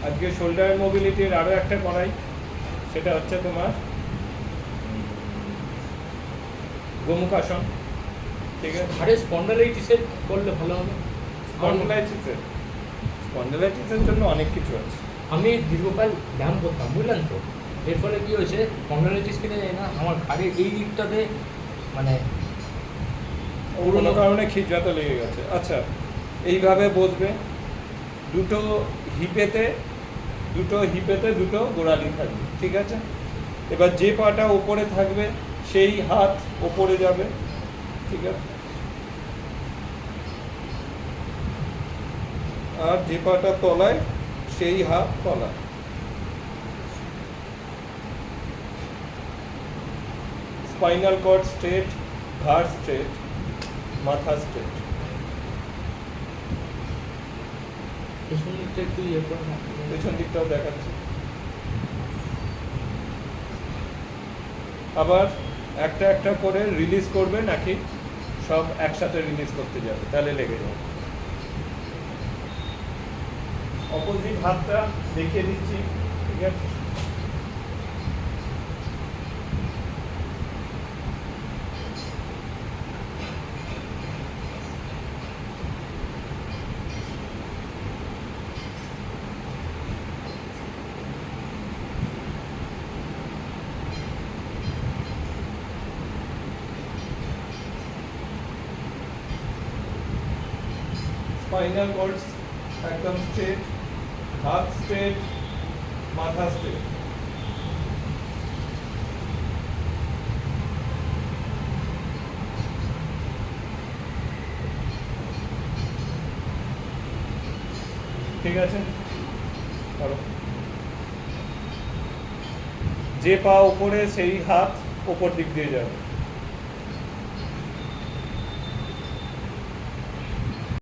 আজকে শোল্ডার মোবিলিটির আরও একটা করাই, সেটা হচ্ছে তোমার গোমুখাসন। ঠিক আছে, আরে স্পন্ডালাইটিসের করলে ভালো হবে। স্পন্ডালাইটিসের জন্য অনেক কিছু আছে। আমি দীর্ঘকাল ব্যায়াম করতাম, বুঝলেন তো, এর ফলে কী হয়েছে, স্পন্ডালাইটিস কিনে যায় না আমার ঘাড়ের এই দিকটাতে, মানে কোনো কারণে খিঁচড়াতে লেগে গেছে। আচ্ছা, এইভাবে বসবে, দুটো হিপেতে দুটো গোড়ালি থাকবে। ঠিক আছে, এবার যে পাটা ওপরে থাকবে সেই হাত ওপরে যাবে। ঠিক আছে, আর যে পাটা তলায় সেই হাত তলায়। স্পাইনাল কর্ড স্ট্রেট, ঘাড় স্ট্রেট, মাথা স্ট্রেট। পেছন দিকটা একটু ইয়ে করে না, পেছন দিকটাও দেখাচ্ছে। আবার একটা একটা করে রিলিজ করবে, নাকি সব একসাথে রিলিজ করতে যাবে, তাহলে লেগে যাবে। অপোজিট হাতটা দেখিয়ে দিচ্ছি। ঠিক আছে, স্পাইনাল কর্ড একদম স্ট্রেট, হাত স্ট্রেট, মাথা স্ট্রেট। ঠিক আছে, করো। যে পা উপরে সেই হাত ওপর দিক দিয়ে যাবে।